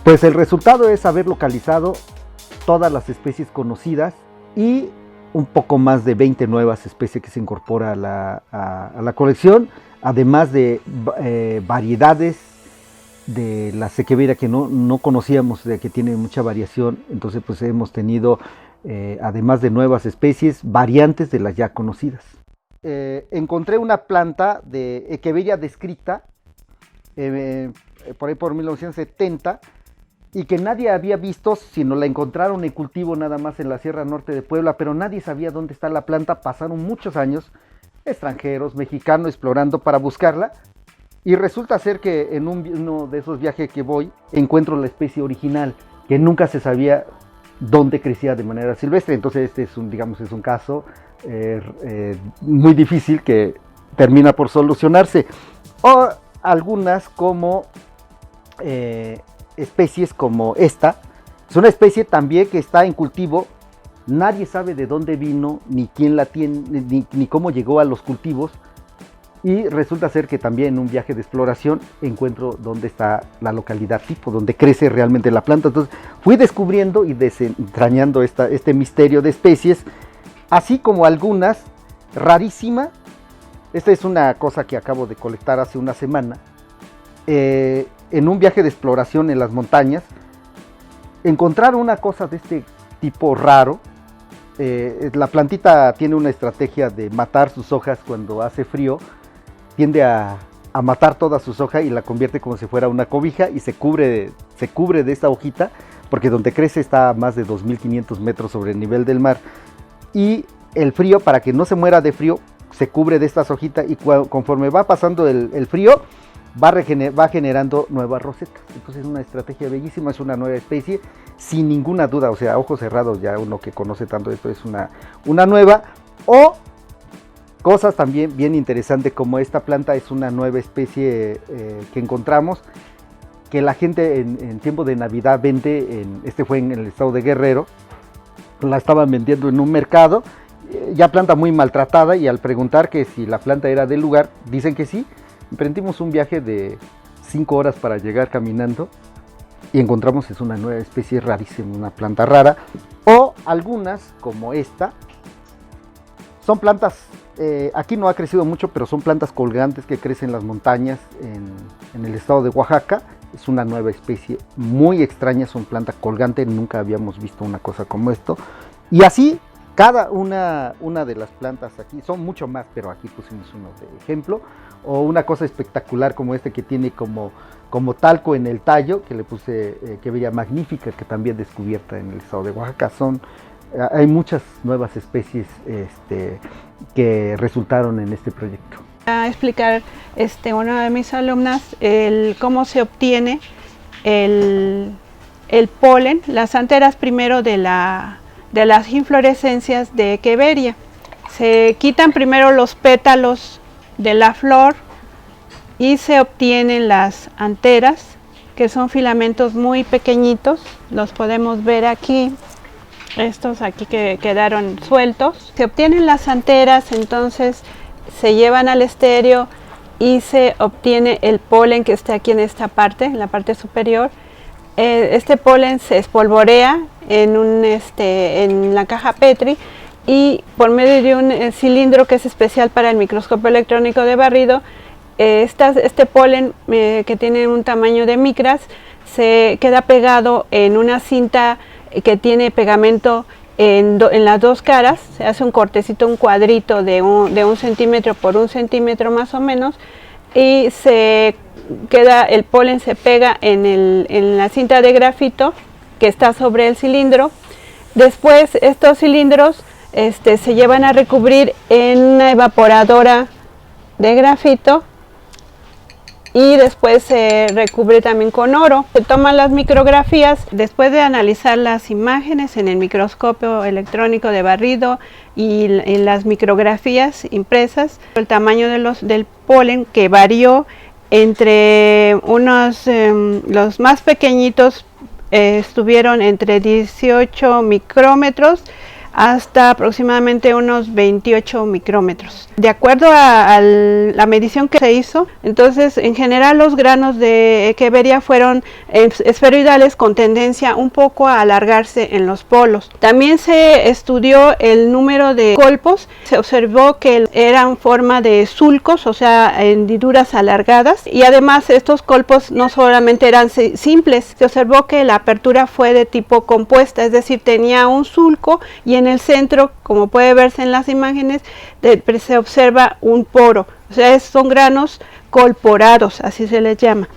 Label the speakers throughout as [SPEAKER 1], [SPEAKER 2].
[SPEAKER 1] Pues el resultado es haber localizado todas las especies conocidas y un poco más de 20 nuevas especies que se incorpora a la colección, además de variedades de la sequeveria que no conocíamos, de que tiene mucha variación. Entonces pues hemos tenido, además de nuevas especies, variantes de las ya conocidas. Encontré una planta de Echeveria descrita por ahí por 1970, y que nadie había visto, sino la encontraron en cultivo nada más en la Sierra Norte de Puebla, pero nadie sabía dónde está la planta. Pasaron muchos años, extranjeros, mexicanos, explorando para buscarla, y resulta ser que en uno de esos viajes que voy, encuentro la especie original, que nunca se sabía dónde crecía de manera silvestre. Entonces este es un caso muy difícil que termina por solucionarse. O algunas como especies como esta, es una especie también que está en cultivo, nadie sabe de dónde vino, ni quién la tiene, ni cómo llegó a los cultivos, y resulta ser que también en un viaje de exploración encuentro dónde está la localidad tipo, donde crece realmente la planta. Entonces fui descubriendo y desentrañando este misterio de especies, así como algunas rarísimas. Esta es una cosa que acabo de colectar hace una semana. En un viaje de exploración en las montañas, encontraron una cosa de este tipo raro. La plantita tiene una estrategia de matar sus hojas cuando hace frío, tiende a matar todas sus hojas y la convierte como si fuera una cobija, y se cubre de esta hojita, porque donde crece está a más de 2.500 metros sobre el nivel del mar, y el frío, para que no se muera de frío, se cubre de estas hojitas, y conforme va pasando el frío, va generando nuevas rosetas. Entonces es una estrategia bellísima, es una nueva especie, sin ninguna duda. O sea, ojos cerrados, ya uno que conoce tanto esto, es una nueva. O cosas también bien interesantes, como esta planta es una nueva especie que encontramos, que la gente en tiempo de Navidad vende, este fue en el estado de Guerrero, la estaban vendiendo en un mercado, ya planta muy maltratada, y al preguntar que si la planta era del lugar, dicen que sí. Emprendimos un viaje de 5 horas para llegar caminando, y encontramos es una nueva especie rarísima, una planta rara. O algunas como esta, son plantas, aquí no ha crecido mucho, pero son plantas colgantes que crecen en las montañas en el estado de Oaxaca. Es una nueva especie muy extraña, son plantas colgantes, nunca habíamos visto una cosa como esto. Y así cada una de las plantas aquí, son mucho más, pero aquí pusimos uno de ejemplo. O una cosa espectacular como este que tiene como talco en el tallo, que le puse Echeveria magnifica, que también descubierta en el estado de Oaxaca. Hay muchas nuevas especies que resultaron en este proyecto.
[SPEAKER 2] A explicar una de mis alumnas cómo se obtiene el polen, las anteras primero de las inflorescencias de Echeveria. Se quitan primero los pétalos de la flor y se obtienen las anteras, que son filamentos muy pequeñitos. Los podemos ver aquí, estos aquí que quedaron sueltos. Se obtienen las anteras, entonces se llevan al estéreo y se obtiene el polen que está aquí en esta parte, en la parte superior. Este polen se espolvorea en la caja Petri, y por medio de un cilindro que es especial para el microscopio electrónico de barrido, este polen que tiene un tamaño de micras se queda pegado en una cinta que tiene pegamento en las dos caras. Se hace un cortecito, un cuadrito de 1 centímetro por 1 centímetro más o menos, y el polen se pega en la cinta de grafito que está sobre el cilindro. Después estos cilindros se llevan a recubrir en una evaporadora de grafito, y después se recubre también con oro. Se toman las micrografías después de analizar las imágenes en el microscopio electrónico de barrido y en las micrografías impresas. El tamaño del polen, que varió entre los más pequeñitos estuvieron entre 18 micrómetros hasta aproximadamente unos 28 micrómetros. De acuerdo a la medición que se hizo, entonces en general los granos de Echeveria fueron esferoidales con tendencia un poco a alargarse en los polos. También se estudió el número de colpos, se observó que eran forma de sulcos, o sea, hendiduras alargadas, y además estos colpos no solamente eran simples, se observó que la apertura fue de tipo compuesta, es decir, tenía un sulco y en el centro, como puede verse en las imágenes, se observa un poro, o sea, son granos colporados, así se les llama.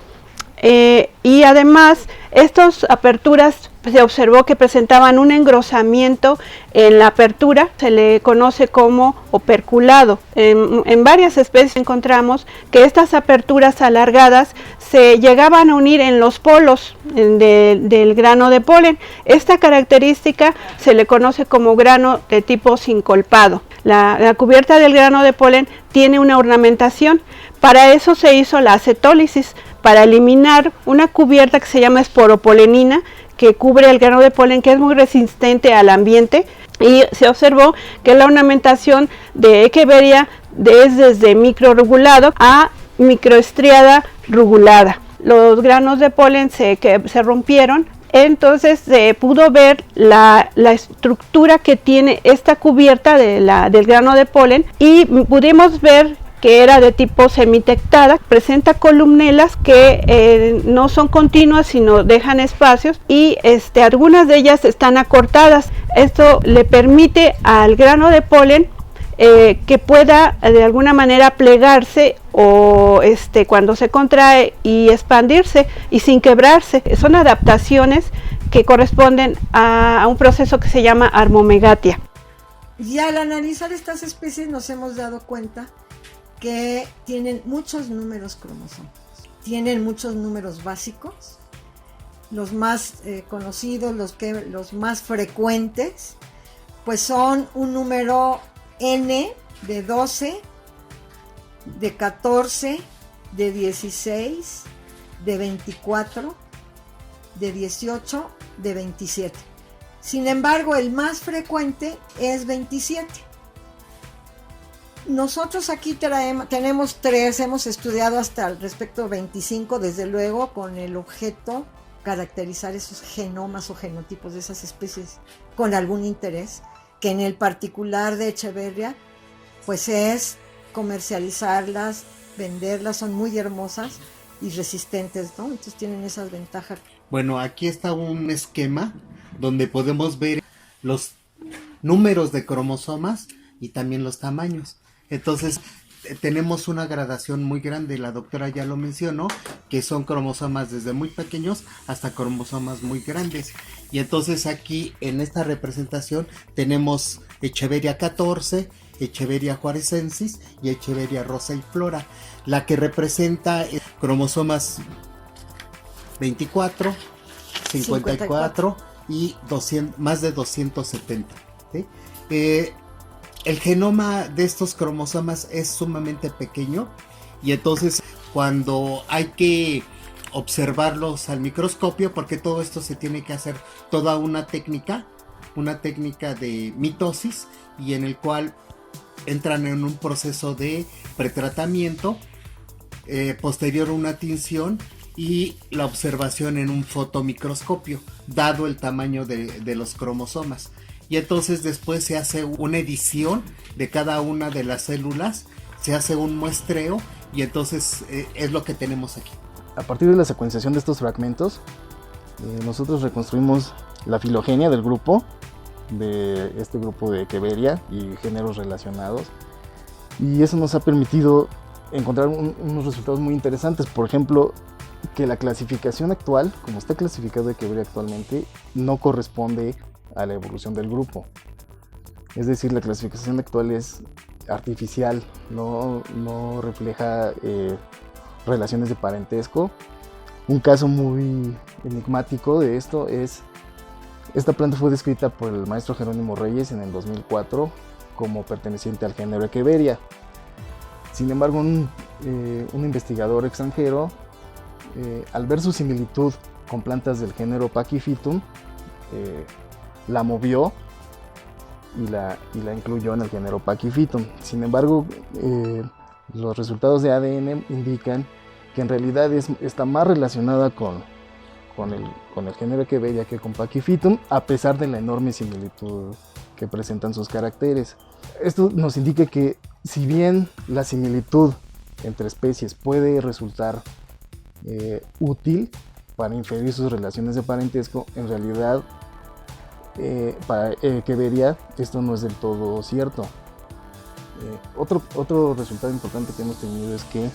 [SPEAKER 2] Y además, estas aperturas se observó que presentaban un engrosamiento en la apertura, se le conoce como operculado. En varias especies encontramos que estas aperturas alargadas se llegaban a unir en los polos del grano de polen. Esta característica se le conoce como grano de tipo sincolpado. La cubierta del grano de polen tiene una ornamentación. Para eso se hizo la acetólisis, para eliminar una cubierta que se llama esporopolenina, que cubre el grano de polen, que es muy resistente al ambiente, y se observó que la ornamentación de Echeveria es desde microrugulado a microestriada rugulada. Los granos de polen se rompieron, entonces se pudo ver la estructura que tiene esta cubierta del grano de polen, y pudimos ver que era de tipo semitectada, presenta columnelas que no son continuas sino dejan espacios, y algunas de ellas están acortadas. Esto le permite al grano de polen que pueda de alguna manera plegarse o cuando se contrae y expandirse y sin quebrarse. Son adaptaciones que corresponden a un proceso que se llama armomegatia.
[SPEAKER 3] Y al analizar estas especies nos hemos dado cuenta que tienen muchos números cromosómicos, tienen muchos números básicos, los más conocidos, los más frecuentes, pues son un número N de 12, de 14, de 16, de 24, de 18, de 27. Sin embargo, el más frecuente es 27. Nosotros aquí tenemos 3, hemos estudiado hasta al respecto 25, desde luego, con el objeto caracterizar esos genomas o genotipos de esas especies con algún interés, que en el particular de Echeveria, pues es comercializarlas, venderlas, son muy hermosas y resistentes, ¿no? Entonces tienen esas ventajas.
[SPEAKER 4] Bueno, aquí está un esquema donde podemos ver los números de cromosomas y también los tamaños. Entonces, tenemos una gradación muy grande, la doctora ya lo mencionó, que son cromosomas desde muy pequeños hasta cromosomas muy grandes. Y entonces aquí en esta representación tenemos Echeveria 14, Echeveria juarezcensis y Echeveria rosa y flora. La que representa cromosomas 24, 54 y 200, más de 270. ¿Sí? El genoma de estos cromosomas es sumamente pequeño, y entonces cuando hay que observarlos al microscopio, porque todo esto se tiene que hacer toda una técnica de mitosis, y en el cual entran en un proceso de pretratamiento, posterior a una tinción y la observación en un fotomicroscopio, dado el tamaño de los cromosomas. Y entonces después se hace una edición de cada una de las células, se hace un muestreo, y entonces es lo que tenemos aquí.
[SPEAKER 5] A partir de la secuenciación de estos fragmentos, nosotros reconstruimos la filogenia del grupo, de este grupo de Echeveria y géneros relacionados, y eso nos ha permitido encontrar unos resultados muy interesantes. Por ejemplo, que la clasificación actual, como está clasificado Echeveria actualmente, no corresponde a la evolución del grupo. Es decir, la clasificación actual es artificial, no refleja relaciones de parentesco. Un caso muy enigmático de esto es: esta planta fue descrita por el maestro Jerónimo Reyes en el 2004 como perteneciente al género Echeveria. Sin embargo, un investigador extranjero, al ver su similitud con plantas del género Pachyphytum, la movió y la incluyó en el género Pachyphytum. Sin embargo, los resultados de ADN indican que en realidad está más relacionada con el género Echeveria que con Pachyphytum, a pesar de la enorme similitud que presentan sus caracteres. Esto nos indica que si bien la similitud entre especies puede resultar útil para inferir sus relaciones de parentesco, en realidad para Echeveria esto no es del todo cierto. Otro resultado importante que hemos tenido es que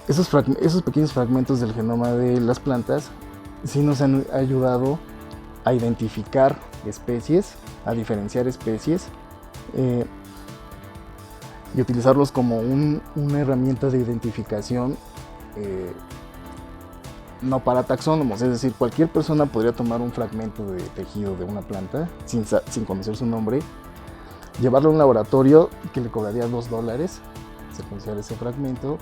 [SPEAKER 5] esos pequeños fragmentos del genoma de las plantas sí nos han ayudado a identificar especies, a diferenciar especies y utilizarlos como una herramienta de identificación no para taxónomos, es decir, cualquier persona podría tomar un fragmento de tejido de una planta sin conocer su nombre, llevarlo a un laboratorio que le cobraría $2 secuenciar ese fragmento,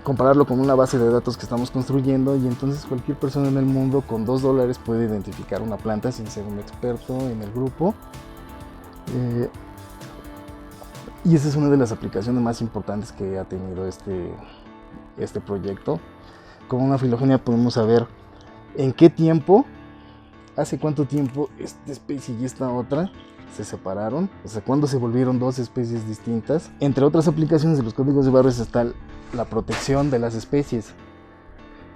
[SPEAKER 5] compararlo con una base de datos que estamos construyendo, y entonces cualquier persona en el mundo con $2 puede identificar una planta sin ser un experto en el grupo. Y esa es una de las aplicaciones más importantes que ha tenido este proyecto. Con una filogenia podemos saber en qué tiempo, hace cuánto tiempo esta especie y esta otra se separaron, o sea, cuándo se volvieron dos especies distintas. Entre otras aplicaciones de los códigos de barras está la protección de las especies.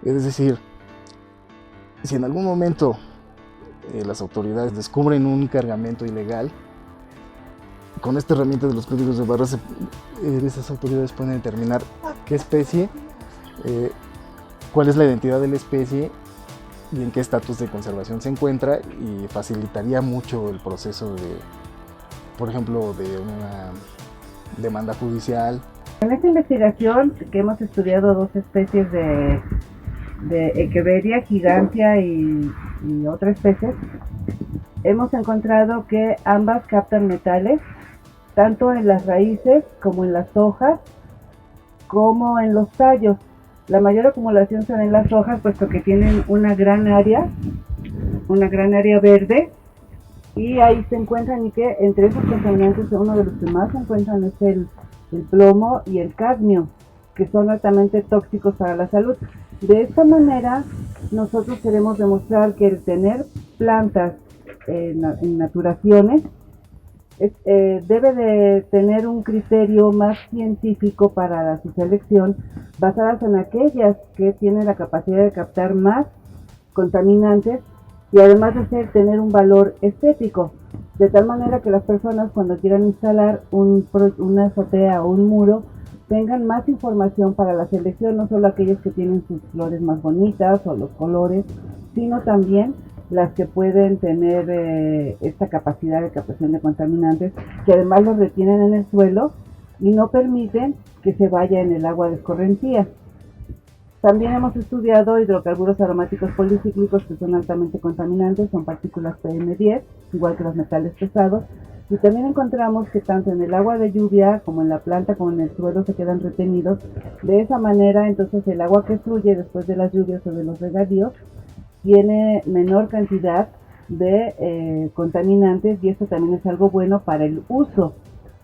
[SPEAKER 5] Es decir, si en algún momento las autoridades descubren un cargamento ilegal, con esta herramienta de los códigos de barras, esas autoridades pueden determinar qué especie, cuál es la identidad de la especie y en qué estatus de conservación se encuentra, y facilitaría mucho el proceso de, por ejemplo, de una demanda judicial.
[SPEAKER 6] En esta investigación, que hemos estudiado dos especies de Echeveria, gigantea y otra especie, hemos encontrado que ambas captan metales, tanto en las raíces como en las hojas, como en los tallos. La mayor acumulación se da en las hojas, puesto que tienen una gran área verde, y ahí se encuentran, y que entre esos contaminantes uno de los que más se encuentran es el plomo y el cadmio, que son altamente tóxicos para la salud. De esta manera nosotros queremos demostrar que el tener plantas en naturaciones debe de tener un criterio más científico para su selección, basadas en aquellas que tienen la capacidad de captar más contaminantes y además de tener un valor estético, de tal manera que las personas, cuando quieran instalar una azotea o un muro, tengan más información para la selección, no solo aquellos que tienen sus flores más bonitas o los colores, sino también las que pueden tener esta capacidad de captación de contaminantes, que además los retienen en el suelo y no permiten que se vaya en el agua de escorrentía. También hemos estudiado hidrocarburos aromáticos policíclicos, que son altamente contaminantes, son partículas PM10, igual que los metales pesados, y también encontramos que tanto en el agua de lluvia como en la planta como en el suelo se quedan retenidos. De esa manera, entonces, el agua que fluye después de las lluvias o de los regadíos tiene menor cantidad de contaminantes, y esto también es algo bueno para el uso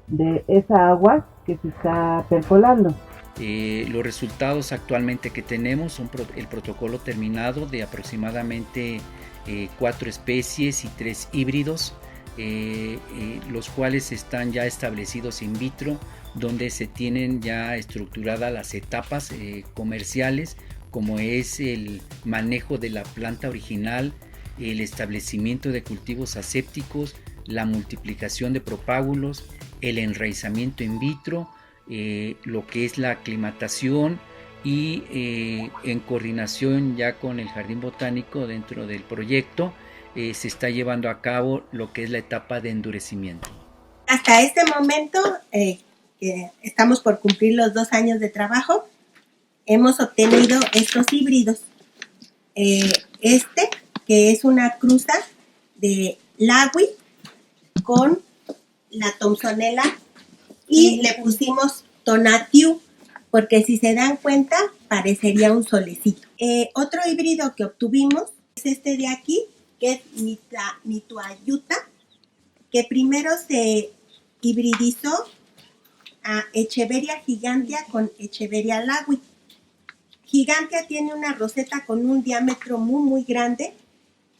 [SPEAKER 6] de esa agua que se está percolando.
[SPEAKER 7] Los resultados actualmente que tenemos son el protocolo terminado de aproximadamente 4 especies y 3 híbridos, los cuales están ya establecidos in vitro, donde se tienen ya estructuradas las etapas comerciales, como es el manejo de la planta original, el establecimiento de cultivos asépticos, la multiplicación de propágulos, el enraizamiento in vitro, lo que es la aclimatación, y en coordinación ya con el Jardín Botánico dentro del proyecto se está llevando a cabo lo que es la etapa de endurecimiento.
[SPEAKER 8] Hasta este momento, estamos por cumplir los 2 años de trabajo, hemos obtenido estos híbridos. Que es una cruza de Lawi con la Thomsonella, y le pusimos Tonatiuh, porque si se dan cuenta parecería un solecito. Otro híbrido que obtuvimos es este de aquí, que es Mituayuta, que primero se hibridizó a Echeveria gigantea con Echeveria lagui. Gigantea tiene una roseta con un diámetro muy grande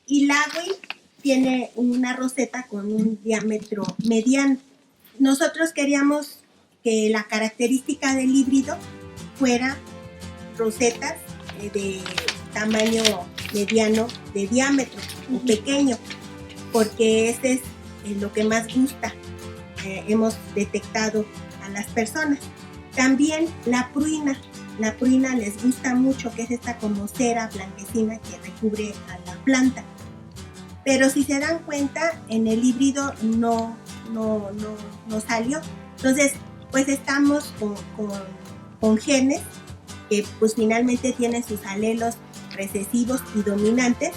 [SPEAKER 8] y lagui tiene una roseta con un diámetro mediano. Nosotros queríamos que la característica del híbrido fuera rosetas de tamaño mediano de diámetro o pequeño, porque ese es lo que más gusta, hemos detectado a las personas. También la pruina les gusta mucho, que es esta como cera blanquecina que recubre a la planta. Pero si se dan cuenta, en el híbrido no salió. Entonces, pues estamos con genes que pues finalmente tienen sus alelos recesivos y dominantes,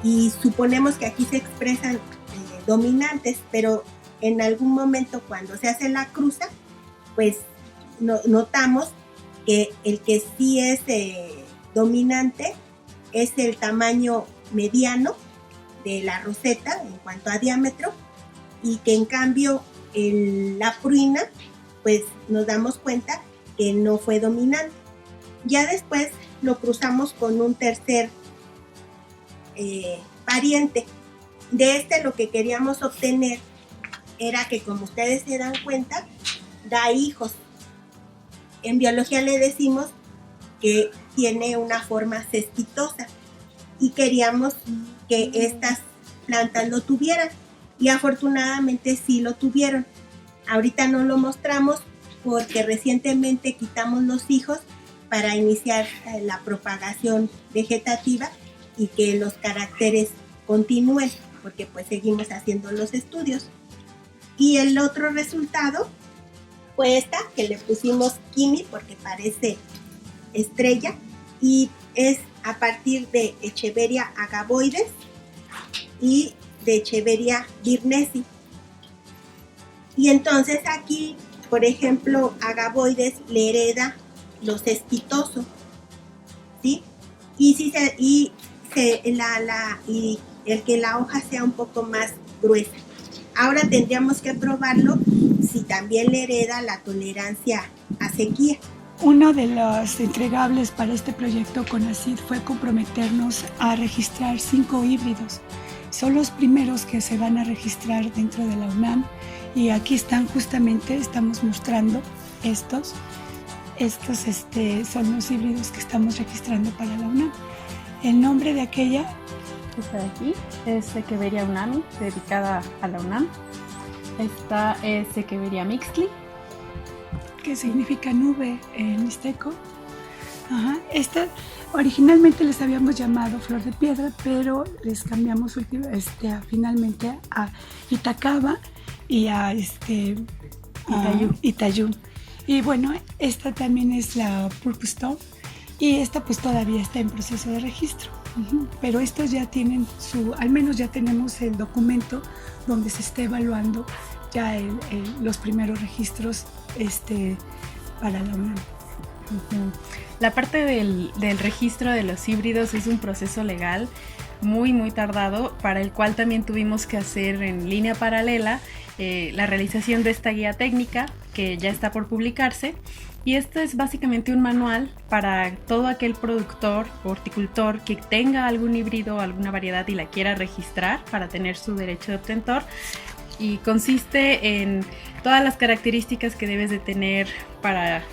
[SPEAKER 8] y suponemos que aquí se expresan dominantes, pero en algún momento cuando se hace la cruza, pues notamos que el que sí es dominante es el tamaño mediano de la roseta en cuanto a diámetro, y que en cambio la pruina, pues nos damos cuenta que no fue dominante. Ya después lo cruzamos con un tercer pariente. De lo que queríamos obtener era que, como ustedes se dan cuenta, da hijos. En biología le decimos que tiene una forma cespitosa, y queríamos que estas plantas lo tuvieran, y afortunadamente sí lo tuvieron. Ahorita no lo mostramos porque recientemente quitamos los hijos para iniciar la propagación vegetativa y que los caracteres continúen, porque pues seguimos haciendo los estudios. Y el otro resultado fue esta, que le pusimos Kimi porque parece estrella, y es a partir de Echeveria agavoides y de Echeveria birnesi. Y entonces aquí, por ejemplo, agavoides le hereda lo cespitoso, ¿sí? Y el que la hoja sea un poco más gruesa. Ahora tendríamos que probarlo si también le hereda la tolerancia a sequía.
[SPEAKER 9] Uno de los entregables para este proyecto CONACYT fue comprometernos a registrar 5 híbridos. Son los primeros que se van a registrar dentro de la UNAM, y aquí están justamente, estamos mostrando estos son los híbridos que estamos registrando para la UNAM. El nombre de aquella,
[SPEAKER 10] esta de aquí, es Echeveria unami, dedicada a la UNAM. Esta es Echeveria mixtli,
[SPEAKER 9] que significa nube en mixteco. Esta originalmente les habíamos llamado flor de piedra, pero les cambiamos finalmente a Itacaba y a Itayú. Y bueno, esta también es la Purple Stone, y esta pues todavía está en proceso de registro. Pero estos ya tienen al menos ya tenemos el documento donde se está evaluando ya los primeros registros para la UNAM.
[SPEAKER 10] La parte del registro de los híbridos es un proceso legal muy tardado, para el cual también tuvimos que hacer en línea paralela la realización de esta guía técnica que ya está por publicarse. Y esto es básicamente un manual para todo aquel productor o horticultor que tenga algún híbrido o alguna variedad y la quiera registrar para tener su derecho de obtentor. Y consiste en todas las características que debes de tener para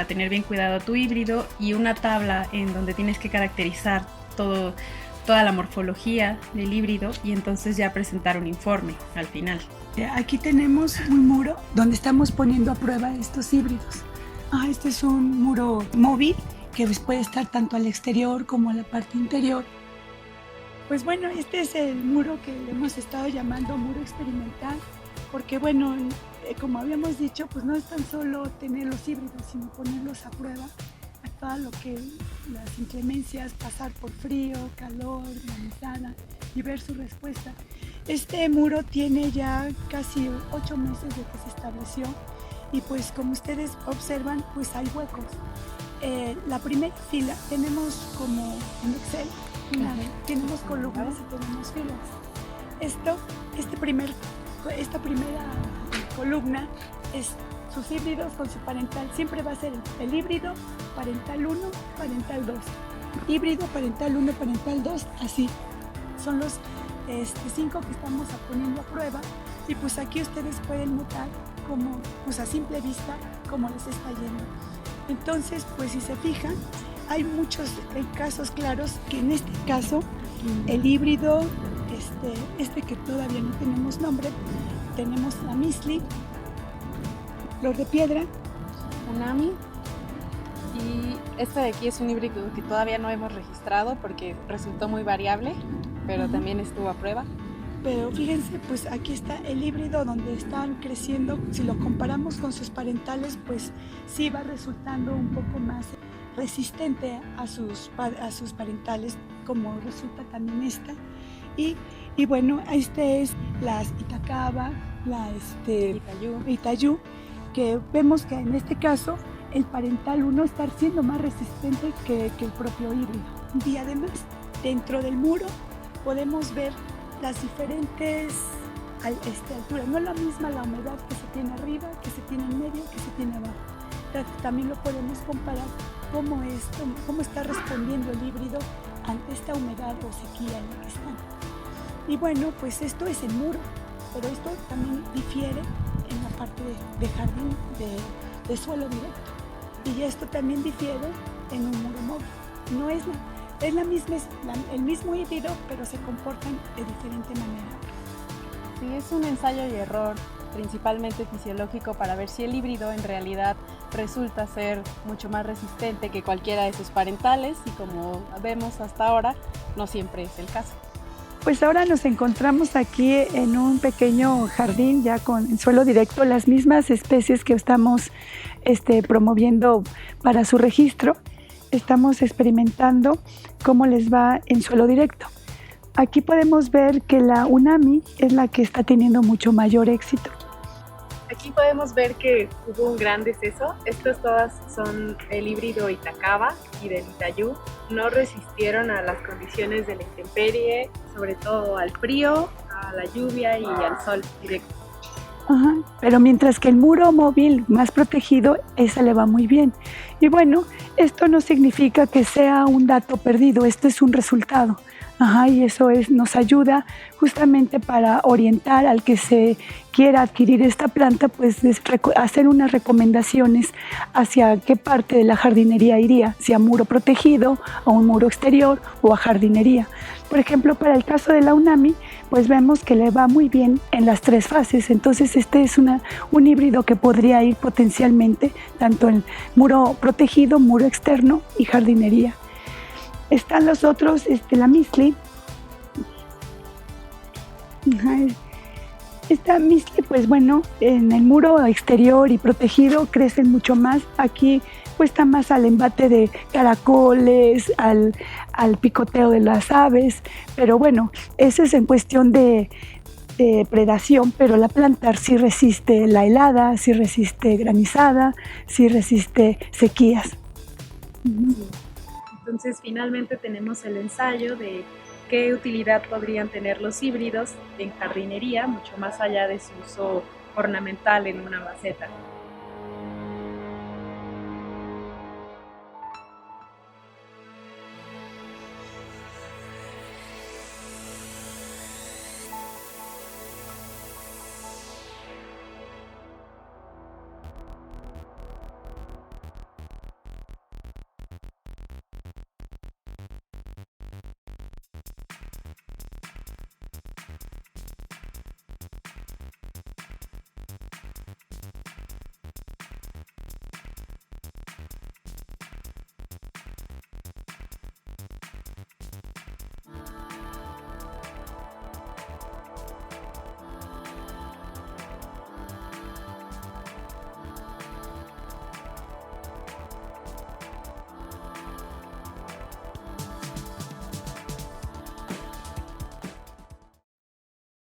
[SPEAKER 10] tener bien cuidado tu híbrido, y una tabla en donde tienes que caracterizar toda la morfología del híbrido, y entonces ya presentar un informe al final.
[SPEAKER 9] Aquí tenemos un muro donde estamos poniendo a prueba estos híbridos. Este es un muro móvil que puede estar tanto al exterior como a la parte interior. Pues bueno, este es el muro que le hemos estado llamando muro experimental, porque bueno, como habíamos dicho, pues no es tan solo tener los híbridos, sino ponerlos a prueba a todo lo que las inclemencias, pasar por frío, calor, granizada, y ver su respuesta. Este muro tiene ya casi 8 meses de que se estableció, y pues como ustedes observan, pues hay huecos. La primera fila tenemos como en Excel, tenemos columnas y tenemos filas. Este primer esta primera columna es sus híbridos con su parental. Siempre va a ser el híbrido, parental 1, parental 2. Híbrido, parental 1, parental 2, así. Son los 5 que estamos poniendo a prueba. Y pues aquí ustedes pueden notar cómo, pues a simple vista, cómo les está yendo. Entonces, pues si se fijan, hay muchos casos claros que en este caso, el híbrido, que todavía no tenemos nombre, tenemos la Misli, Flor de Piedra,
[SPEAKER 10] Unami, y este de aquí es un híbrido que todavía no hemos registrado porque resultó muy variable, pero también estuvo a prueba.
[SPEAKER 9] Pero fíjense, pues aquí está el híbrido donde están creciendo. Si lo comparamos con sus parentales, pues sí va resultando un poco más resistente a sus parentales, como resulta también esta. Y bueno, es las Itacaba, la Itayú, que vemos que en este caso el parental 1 está siendo más resistente que el propio híbrido. Y además, dentro del muro podemos ver las diferentes alturas. No es la misma la humedad que se tiene arriba, que se tiene en medio, que se tiene abajo. También lo podemos comparar cómo está respondiendo el híbrido ante esta humedad o sequía en la que están. Y bueno, pues esto es el muro, pero esto también difiere en la parte de jardín, de suelo directo. Y esto también difiere en un muro móvil. No es el mismo híbrido, pero se comportan de diferente manera.
[SPEAKER 10] Sí, es un ensayo y error, principalmente fisiológico, para ver si el híbrido en realidad resulta ser mucho más resistente que cualquiera de sus parentales, y como vemos hasta ahora, no siempre es el caso.
[SPEAKER 9] Pues ahora nos encontramos aquí en un pequeño jardín ya con suelo directo, las mismas especies que estamos promoviendo para su registro. Estamos experimentando cómo les va en suelo directo. Aquí podemos ver que la Unami es la que está teniendo mucho mayor éxito.
[SPEAKER 10] Aquí podemos ver que hubo un gran deceso. Estos todas son el híbrido Itacaba y del Itayú. No resistieron a las condiciones de la intemperie, sobre todo al frío, a la lluvia y al sol directo.
[SPEAKER 9] Ajá, pero mientras que el muro móvil más protegido, esa le va muy bien. Y bueno, esto no significa que sea un dato perdido, esto es un resultado. Ajá, y eso nos ayuda justamente para orientar al que se quiera adquirir esta planta, pues hacer unas recomendaciones hacia qué parte de la jardinería iría, si a muro protegido, a un muro exterior o a jardinería. Por ejemplo, para el caso de la Unami, pues vemos que le va muy bien en las 3 fases, entonces este es un híbrido que podría ir potencialmente tanto en muro protegido, muro externo y jardinería. Están los otros, la Misli. Esta Misli, pues bueno, en el muro exterior y protegido crecen mucho más. Aquí cuesta más al embate de caracoles, al picoteo de las aves, pero bueno, eso es en cuestión de predación, pero la planta sí resiste la helada, sí resiste granizada, sí resiste sequías.
[SPEAKER 10] Entonces, finalmente tenemos el ensayo de qué utilidad podrían tener los híbridos en jardinería, mucho más allá de su uso ornamental en una maceta.